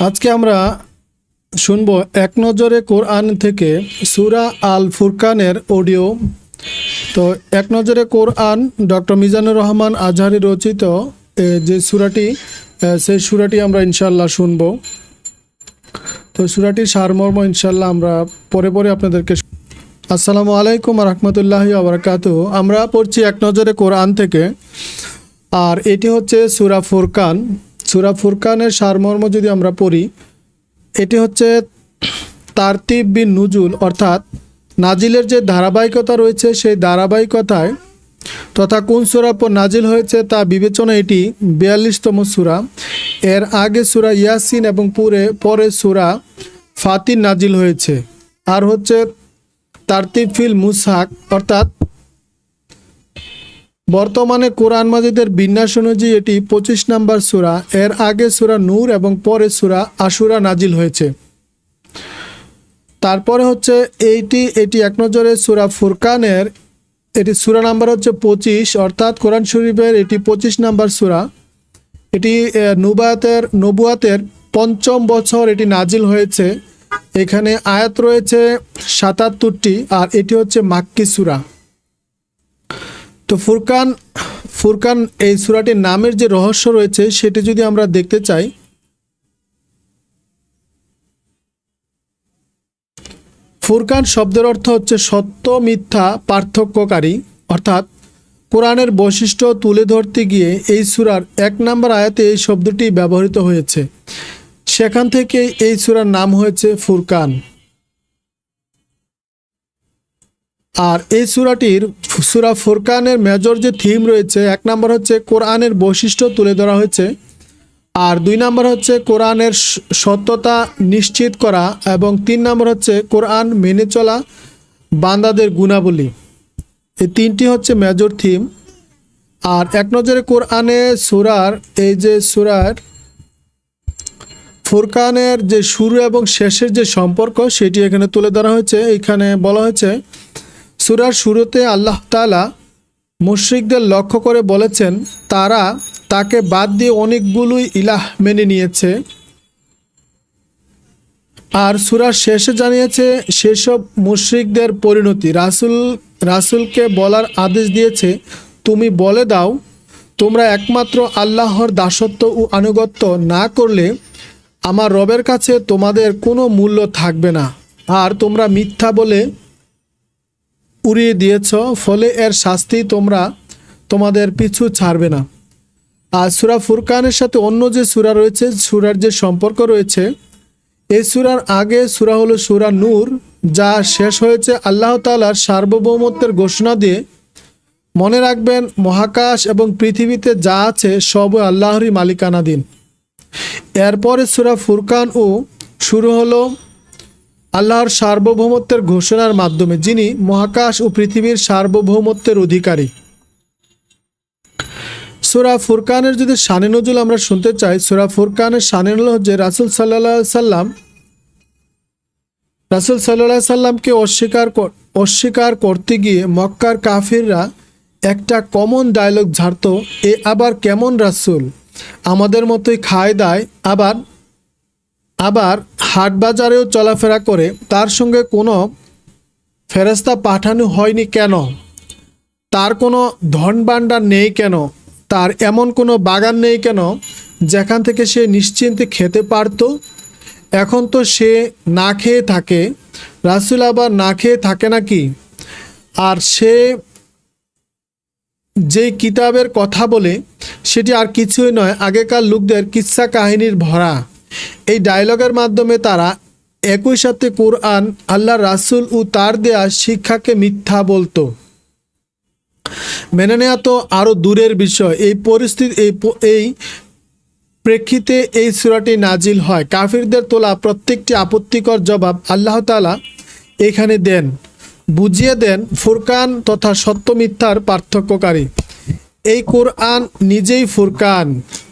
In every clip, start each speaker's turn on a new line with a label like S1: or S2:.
S1: আজকে আমরা শুনব এক নজরে কোরআন থেকে সূরা আল ফুরকানের অডিও। তো এক নজরে কোরআন ডক্টর মিজানুর রহমান আজহারি রচিত যে সূরাটি, সেই সূরাটি আমরা ইনশাআল্লাহ শুনব। তো সূরাটির সারমর্ম ইনশাআল্লাহ আমরা পরে পরে আপনাদেরকে। আসসালামু আলাইকুম ওয়া রাহমাতুল্লাহি ওয়া বারাকাতুহু। আমরা পড়ছি এক নজরে কোরআন থেকে, আর এটি হচ্ছে সূরা ফুরকান। সূরা ফুরকানের সারমর্ম যদি আমরা পড়ি, এটি হচ্ছে তারতিব বিন নুজুল, অর্থাৎ নাজিলের যে ধারাবাহিকতা রয়েছে সেই ধারাবাহিকতায় তথা কোন সূরার পর নাজিল হয়েছে তা বিবেচনা এটি 42তম সূরা। এর আগে সূরা ইয়াসিন এবং পরে সূরা ফাতির নাজিল হয়েছে। আর হচ্ছে তারতিব ফিল মুসহাক, অর্থাৎ বর্তমানে কোরআন মাজিদের বিন্যাস অনুযায়ী এটি 25 নম্বর সূরা। এর আগে সূরা নূর এবং পরে সূরা আশুরা নাজিল হয়েছে। তারপরে হচ্ছে এটি এক নজরে সূরা ফুরকানের এটি সূরা নাম্বার হচ্ছে 25, অর্থাৎ কোরআন শরীফের এটি 25 নম্বর সূরা। এটি নবুয়াতের 5ম বছর এটি নাজিল হয়েছে। এখানে আয়াত রয়েছে 77টি, আর এটি হচ্ছে মাক্কি সূরা। তো ফুরকান এই সূরাটির নামের যে রহস্য রয়েছে সেটি যদি আমরা দেখতে চাই, ফুরকান শব্দের অর্থ হচ্ছে সত্য মিথ্যা পার্থক্যকারী, অর্থাৎ কোরআনের বৈশিষ্ট্য তুলে ধরতে গিয়ে এই সূরার 1 নম্বর আয়াতে এই শব্দটি ব্যবহৃত হয়েছে। সেখান থেকে এই সূরার নাম হয়েছে ফুরকান। আর এই সূরা ফুরকানের মেজর যে থিম রয়েছে, 1 নম্বর হচ্ছে কোরআনের বৈশিষ্ট্য তুলে ধরা হয়েছে, আর 2 নম্বর হচ্ছে কোরআনের সত্যতা নিশ্চিত করা, এবং 3 নম্বর হচ্ছে কোরআন মেনে চলা বান্দাদের গুণাবলী। এই 3টি হচ্ছে মেজর থিম। আর এক নজরে কোরআনে সূরার ফুরকানের যে শুরু এবং শেষের যে সম্পর্ক সেটি এখানে তুলে ধরা হয়েছে। এখানে বলা হয়েছে, সূরার শুরুতে আল্লাহ তাআলা মুশরিকদের লক্ষ্য করে বলেছেন তারা তাকে বাদ দিয়ে অনেকগুলোই ইলাহ মেনে নিয়েছে। আর সূরার শেষে জানিয়েছে সেসব মুশরিকদের পরিণতি। রাসূলকে বলার আদেশ দিয়েছে, তুমি বলে দাও, তোমরা একমাত্র আল্লাহর দাসত্ব ও আনুগত্য না করলে আমার রবের কাছে তোমাদের কোনো মূল্য থাকবে না, আর তোমরা মিথ্যা বলে উড়িয়ে দিয়েছ, ফলে এর শাস্তি তোমাদের পিছু ছাড়বে না। আর সূরা ফুরকানের সাথে অন্য যে সূরা রয়েছে, সূরার যে সম্পর্ক রয়েছে, এই সূরার আগে সূরা হলো সূরা নূর, যা শেষ হয়েছে আল্লাহ তাআলার সার্বভৌমত্বের ঘোষণা দিয়ে। মনে রাখবেন, মহাকাশ এবং পৃথিবীতে যা আছে সবই আল্লাহরই মালিকানাধীন। এরপরে সূরা ফুরকান শুরু হলো আল্লাহর সার্বভৌমত্বের ঘোষণার মাধ্যমে, যিনি মহাকাশ ও পৃথিবীর সার্বভৌমত্বের অধিকারী। সূরা ফুরকানের যদি শানে নজুল আমরা শুনতে চাই, সূরা ফুরকানের শানে নজুল হচ্ছে রাসূল সাল্লাল্লাহু আলাইহি সাল্লামকে অস্বীকার করতে গিয়ে মক্কার কাফিররা একটা কমন ডায়লগ ঝাড়ত, এ আবার কেমন রাসূল, আমাদের মতোই খায় দায়, আবার হাট বাজারেও চলাফেরা করে, তার সঙ্গে কোনো ফেরেশতা পাঠানো হয়নি কেন, তার কোনো ধন ভাণ্ডার নেই কেন, তার এমন কোনো বাগান নেই কেন যেখান থেকে সে নিশ্চিন্তে খেতে পারত, এখন তো সে না খেয়ে থাকে, রাসূল আবার না খেয়ে থাকে নাকি? আর সে যেই কিতাবের কথা বলে সেটি আর কিছুই নয়, আগেকার লোকদের কিচ্ছা কাহিনীর ভরা। এই ডায়লগের মাধ্যমে তারা একই সাথে কোরআন, আল্লাহর রাসূল ও তার দেয়া শিক্ষাকে মিথ্যা বলতো। মেনে নেওয়া তো আরও দূরের বিষয়। এই প্রেক্ষিতে এই সূরাটি নাজিল হয়। কাফিরদের তোলা প্রত্যেকটি আপত্তিকর জবাব আল্লাহ তাআলা এখানে বুঝিয়ে দেন ফুরকান তথা সত্য মিথ্যার পার্থক্যকারী। এই কোরআন নিজেই ফুরকান,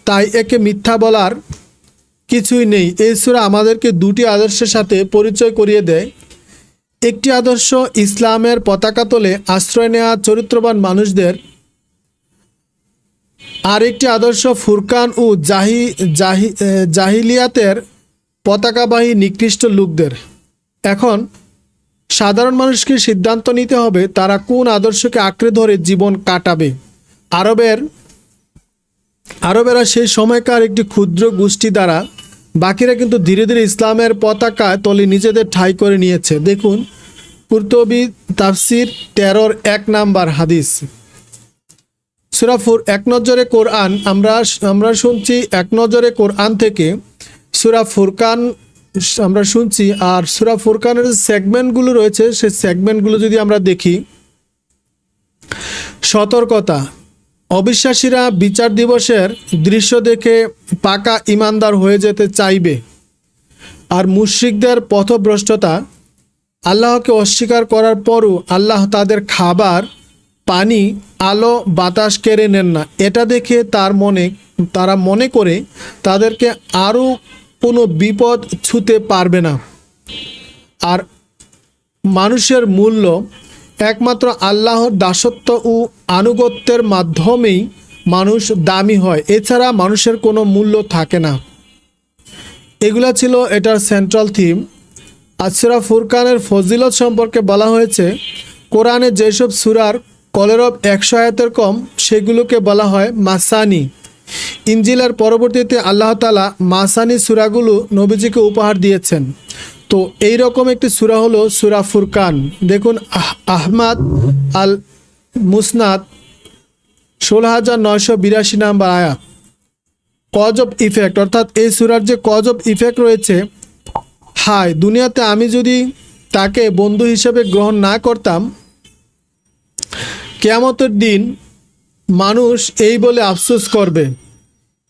S1: তাই একে মিথ্যা বলার কিছুই নেই। এই সূরা আমাদেরকে 2টি আদর্শের সাথে পরিচয় করিয়ে দেয়। একটি আদর্শ ইসলামের পতাকা তলে আশ্রয় নেওয়া চরিত্রবান মানুষদের, আর একটি আদর্শ ফুরকান ও জাহিলিয়াতের পতাকাবাহী নিকৃষ্ট লোকদের। এখন সাধারণ মানুষকে সিদ্ধান্ত নিতে হবে তারা কোন আদর্শকে আঁকড়ে ধরে জীবন কাটাবে। আরবেরা সেই সময়কার একটি ক্ষুদ্র গোষ্ঠী দ্বারা, বাকিরা কিন্তু ধীরে ধীরে ইসলামের পতাকা তলে নিজেদের ঠাঁই করে নিয়েছে। দেখুন কুরতুবী তাফসির 13 1 নাম্বার হাদিস। সূরা এক নজরে কোরআন আমরা শুনছি এক নজরে কোরআন থেকে সূরা ফুরকান আমরা শুনছি। আর সূরা ফুরকানের যে সেগমেন্টগুলো রয়েছে সেই সেগমেন্টগুলো যদি আমরা দেখি, সতর্কতা, অবিশ্বাসীরা বিচার দিবসের দৃশ্য দেখে পাকা ইমানদার হয়ে যেতে চাইবে। আর মুশরিকদের পথভ্রষ্টতা, আল্লাহকে অস্বীকার করার পরও আল্লাহ তাদের খাবার, পানি, আলো, বাতাস কেড়ে নেন না। এটা দেখে তারা মনে করে তাদেরকে আরও কোনো বিপদ ছুঁতে পারবে না। আর মানুষের মূল্য একমাত্র আল্লাহর দাসত্ব ও আনুগত্যের মাধ্যমেই মানুষ দামি হয়, এছাড়া মানুষের কোনো মূল্য থাকে না। এগুলা ছিল এটার সেন্ট্রাল থিম। আর সূরা ফুরকানের ফজিলত সম্পর্কে বলা হয়েছে, কোরআনে যেসব সূরার কলেরব 100 আয়াতের কম সেগুলোকে বলা হয় মাসানি। ইনজিলের পরবর্তীতে আল্লাহ তাআলা মাসানি সূরাগুলো নবীজিকে উপহার দিয়েছেন। তো এই রকম একটি সূরা হলো সূরা ফুরকান। দেখুন আহমদ আল মুসনাদ 16982 নাম্বার আয়াত। কজ অফ ইফেক্ট, অর্থাৎ এই সূরার যে কজ অফ ইফেক্ট রয়েছে, হায় দুনিয়াতে আমি যদি তাকে বন্ধু হিসেবে গ্রহণ না করতাম, কিয়ামতের দিন মানুষ এই বলে আফসোস করবে।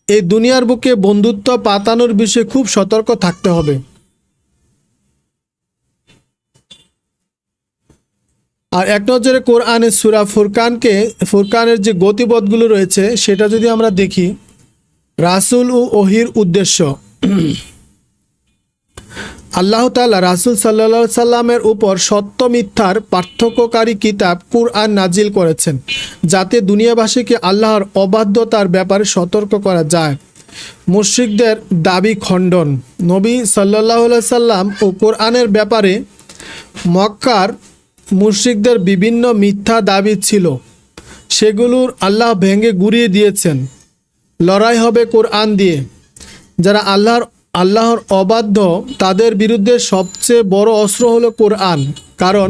S1: এই দুনিয়ার বুকে বন্ধুত্ব পাতানোর বিষয়ে খুব সতর্ক থাকতে হবে। আর এক নজরে কোরআনে সূরা ফুরকানের যে গতিপথগুলো রয়েছে সেটা যদি আমরা দেখি, রাসূল ও ওহির উদ্দেশ্য। আল্লাহ তাআলা রাসূল সাল্লাল্লাহু আলাইহি সাল্লামের উপর সত্য মিথ্যার পার্থক্যকারী কিতাব কুরআন নাজিল করেছেন, যাতে দুনিয়াবাসীকে আল্লাহর অবাধ্যতার ব্যাপারে সতর্ক করা যায়। মুশরিকদের দাবি খণ্ডন। নবী সাল্লাল্লাহু আলাইহি সাল্লাম ও কোরআনের ব্যাপারে মক্কার মুশরিকদের বিভিন্ন মিথ্যা দাবি ছিল, সেগুলোর আল্লাহ ভেঙে গুঁড়িয়ে দিয়েছেন। লড়াই হবে কোরআন দিয়ে। যারা আল্লাহর অবাধ্য তাদের বিরুদ্ধে সবচেয়ে বড় অস্ত্র হলো কোরআন, কারণ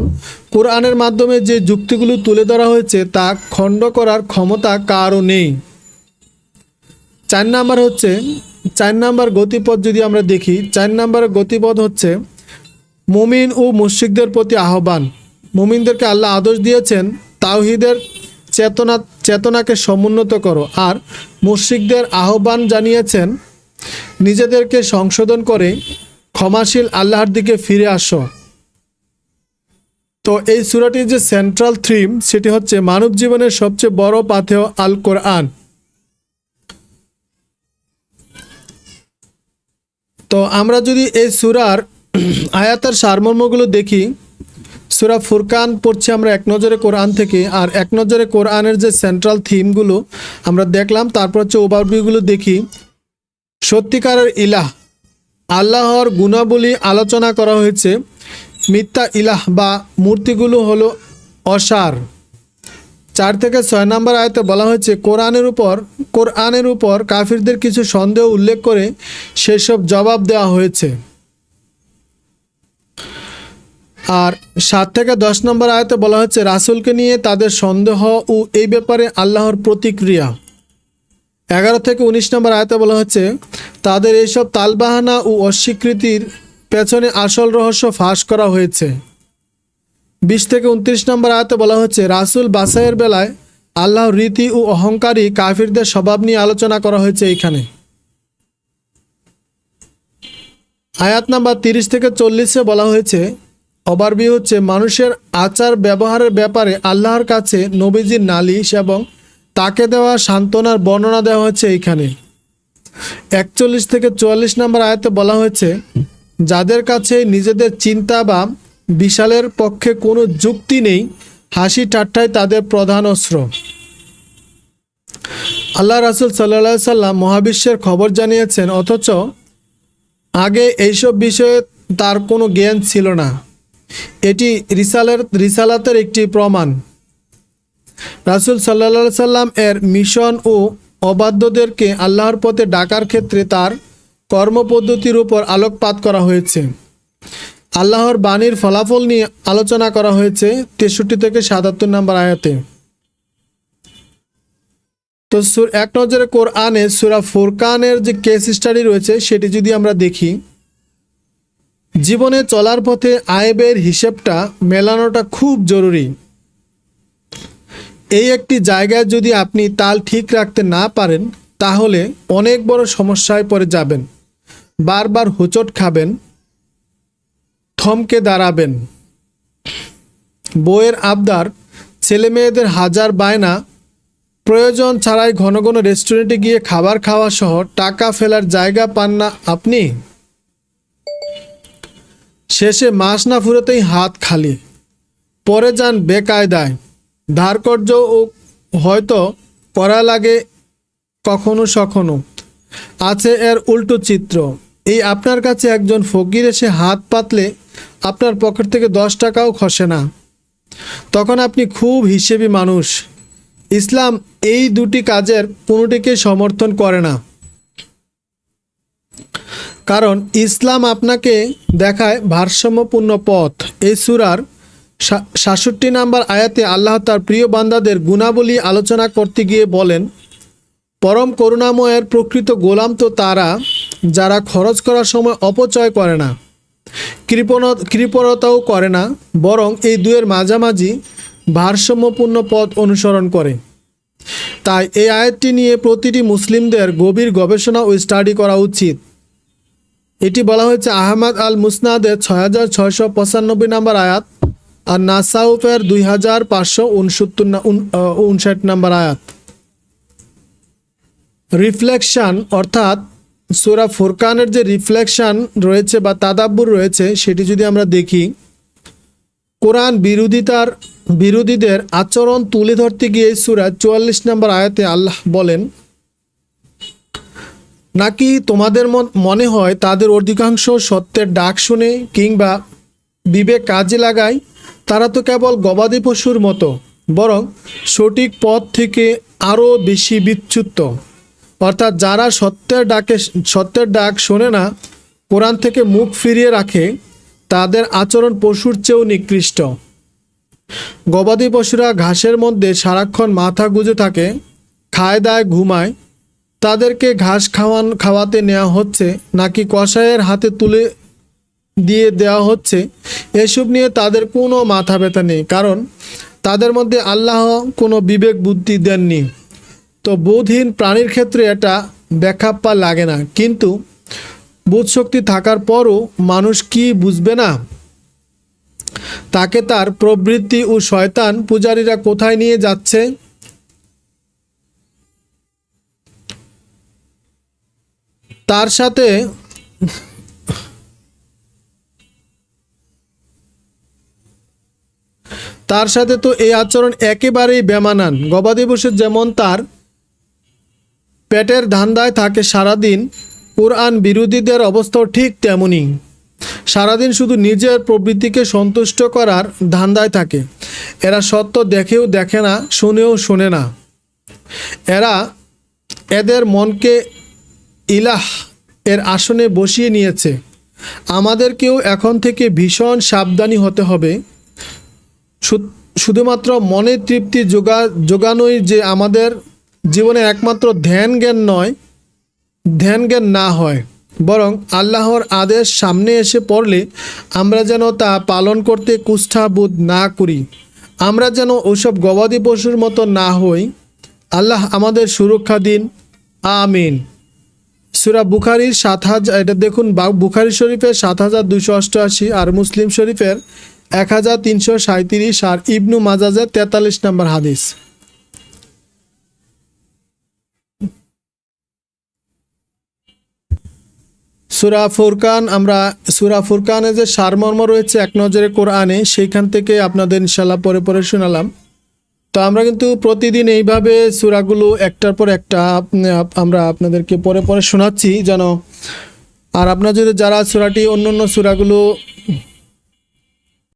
S1: কোরআনের মাধ্যমে যে যুক্তিগুলো তুলে ধরা হয়েছে তা খণ্ড করার ক্ষমতা কারও নেই। 4 নাম্বার গতিপথ যদি আমরা দেখি, 4 নাম্বার গতিপথ হচ্ছে মুমিন ও মুশরিকদের প্রতি আহ্বান। মুমিনদেরকে আল্লাহ আদেশ দিয়েছেন তাওহীদের চেতনাকে সমুন্নত করো, আর মুশরিকদের আহ্বান জানিয়েছেন নিজেদেরকে সংশোধন করে ক্ষমাশীল আল্লাহর দিকে ফিরে আসো। তো এই সূরাটির যে সেন্ট্রাল থিম সেটি হচ্ছে মানব জীবনের সবচেয়ে বড় পাথেয় আল কোরআন। তো আমরা যদি এই সূরার আয়াতের সারমর্মগুলো দেখি, সূরা ফুরকান পড়ছি আমরা এক নজরে কোরআন থেকে। আর এক নজরে কোরআনের যে সেন্ট্রাল থিমগুলো আমরা দেখলাম, তারপর হচ্ছে ওভারভিউগুলো দেখি। সত্যিকারের ইলাহ, আল্লাহর গুণাবলী আলোচনা করা হয়েছে। মিথ্যা ইলাহ বা মূর্তিগুলো হলো অসার। 4 থেকে 6 নম্বর আয়াতে বলা হয়েছে কোরআনের উপর কাফিরদের কিছু সন্দেহ উল্লেখ করে সেসব জবাব দেওয়া হয়েছে। আর 7 থেকে 10 নম্বর আয়াতে বলা হচ্ছে রাসূলকে নিয়ে তাদের সন্দেহ ও এই ব্যাপারে আল্লাহর প্রতিক্রিয়া। 11 থেকে 19 নম্বর আয়াতে বলা হচ্ছে তাদের এইসব তালবাহানা ও অস্বীকৃতির পেছনে আসল রহস্য ফাঁস করা হয়েছে। 20 থেকে 29 নম্বর আয়াতে বলা হচ্ছে রাসূল বাছাইয়ের বেলায় আল্লাহর রীতি ও অহংকারী কাফিরদের স্বভাব নিয়ে আলোচনা করা হয়েছে এইখানে। আয়াত নাম্বার 30 থেকে 40-এ বলা হয়েছে, ওভারভিউ হচ্ছে মানুষের আচার ব্যবহারের ব্যাপারে আল্লাহর কাছে নবীজির নালিশ এবং তাকে দেওয়া সান্ত্বনার বর্ণনা দেওয়া হচ্ছে এইখানে। 41 থেকে 44 নম্বর আয়াতে বলা হয়েছে যাদের কাছে নিজেদের চিন্তা বা বিশালের পক্ষে কোনো যুক্তি নেই, হাসি ঠাট্টাই তাদের প্রধান অস্ত্র। আল্লাহ রাসূল সাল্লাল্লাহু আলাইহি সাল্লাম মহাবিশ্বের খবর জানিয়েছেন, অথচ আগে এইসব বিষয়ে তার কোনো জ্ঞান ছিল না। এটি রিসালাতের একটি প্রমাণ। রাসূল সাল্লাল্লাহু সাল্লাম এর মিশন ও অবাধ্যদেরকে আল্লাহর পথে ডাকার ক্ষেত্রে তার কর্মপদ্ধতির উপর আলোকপাত করা হয়েছে। আল্লাহর বাণীর ফলাফল নিয়ে আলোচনা করা হয়েছে 63 থেকে 77 নম্বর আয়াতে। তো এক নজরে কোরআনে সূরা ফুরকানের যে কেস স্টাডি রয়েছে সেটি যদি আমরা দেখি, জীবনে চলার পথে আয় ব্যয়ের হিসেবটা মেলানোটা খুব জরুরি। এই একটি জায়গায় যদি আপনি তাল ঠিক রাখতে না পারেন তাহলে অনেক বড় সমস্যায় পড়ে যাবেন, বারবার হোঁচট খাবেন, থমকে দাঁড়াবেন। বইয়ের আবদার, ছেলে মেয়েদের হাজার বায়না, প্রয়োজন ছাড়াই ঘন ঘন রেস্টুরেন্টে গিয়ে খাবার খাওয়া সহ টাকা ফেলার জায়গা পান না আপনি। শেষে মাস না ফুরোতেই হাত খালি, পরে যান বেকায়দায়। ধারকর্য ও হয়তো করা লাগে কখনো সখনো। আছে এর উল্টো চিত্র। এই আপনার কাছে একজন ফকির এসে হাত পাতলে আপনার পকেট থেকে 10 টাকাও খসে না। তখন আপনি খুব হিসেবি মানুষ। ইসলাম এই দুটি কাজের কোনোটিকে সমর্থন করে না, কারণ ইসলাম আপনাকে দেখায় ভারসাম্যপূর্ণ পথ। এই সূরার 67 নম্বর আয়াতে আল্লাহ তার প্রিয় বান্দাদের গুণাবলী আলোচনা করতে গিয়ে বলেন, পরম করুণাময়ের প্রকৃত গোলাম তো তারা যারা খরচ করার সময় অপচয় করে না, কৃপণতাও করে না, বরং এই দুয়ের মাঝামাঝি ভারসাম্যপূর্ণ পথ অনুসরণ করে। তাই এই আয়াতটি নিয়ে প্রতিটি মুসলিমদের গভীর গবেষণা ও স্টাডি করা উচিত। এটি বলা হয়েছে আহমদ আল মুসনাদের 6695 নম্বর আয়াত আর নাসাউফের 2559 নম্বর আয়াত। রিফ্লেকশন অর্থাৎ সূরা ফুরকানের যে রিফ্লেকশন রয়েছে বা তাদাব্বুর রয়েছে সেটি যদি আমরা দেখি, কোরআন বিরোধীদের আচরণ তুলে ধরতে গিয়ে সূরা 44 নম্বর আয়াতে আল্লাহ বলেন, নাকি তোমাদের মনে হয় তাদের অধিকাংশ সত্যের ডাক শুনে কিংবা বিবেক কাজে লাগায়? তারা তো কেবল গবাদি পশুর মতো, বরং সঠিক পথ থেকে আরও বেশি বিচ্যুত। অর্থাৎ যারা সত্যের ডাক শোনে না, কোরআন থেকে মুখ ফিরিয়ে রাখে, তাদের আচরণ পশুর চেয়েও নিকৃষ্ট। গবাদি পশুরা ঘাসের মধ্যে সারাক্ষণ মাথা গুঁজে থাকে, খায় দায় ঘুমায়। তাদেরকে ঘাস খাওয়াতে নেওয়া হচ্ছে নাকি কসাইয়ের হাতে তুলে দিয়ে দেওয়া হচ্ছে, এসব নিয়ে তাদের কোনো মাথা ব্যথা নেই, কারণ তাদের মধ্যে আল্লাহ কোনো বিবেক বুদ্ধি দেননি। তো বোধহীন প্রাণীর ক্ষেত্রে এটা ব্যাখ্যাপ্পা লাগে না, কিন্তু বোধশক্তি থাকার পরও মানুষ কি বুঝবে না? তাকে তার প্রবৃত্তি ও শয়তান পূজারীরা কোথায় নিয়ে যাচ্ছে? তার সাথে তো এই আচরণ একেবারেই বেমানান। গবাদি পশু যেমন তার পেটের ধান্দায় থাকে সারাদিন, কোরআন বিরোধীদের অবস্থাও ঠিক তেমনই। সারাদিন শুধু নিজের প্রবৃত্তিকে সন্তুষ্ট করার ধান্দায় থাকে। এরা সত্য দেখেও দেখে না, শুনেও শোনে না। এরা এদের মনকে ইলাহ এর আসনে বসিয়ে নিয়েছে। আমাদেরকেও এখন থেকে ভীষণ সাবধানী হতে হবে। শুধুমাত্র মনে তৃপ্তি যোগানোই যে আমাদের জীবনের একমাত্র ধ্যান জ্ঞান না হয়, বরং আল্লাহর আদেশ সামনে এসে পড়লে আমরা যেন তা পালন করতে কুষ্ঠাবোধ না করি। আমরা যেন ওসব গবাদি পশুর মতো না হই। আল্লাহ আমাদের সুরক্ষা দিন, আমিন। সূরা বুখারীর 7000, এটা দেখুন বুখারী শরীফের 7288 আর মুসলিম শরীফের 1337 আর ইবনু মাজাজের 43 নম্বর হাদিস। সূরা ফুরকানে যে সারমর্ম রয়েছে এক নজরে কোরআনে, সেইখান থেকে আপনাদের ইনশাআল্লাহ পরে শোনালাম। তো আমরা কিন্তু প্রতিদিন এইভাবে সূরাগুলো একটার পর একটা আমরা আপনাদেরকে পরে শোনাচ্ছি, যেন আর আপনার যদি যারা সূরাটি অন্য অন্য সূরাগুলো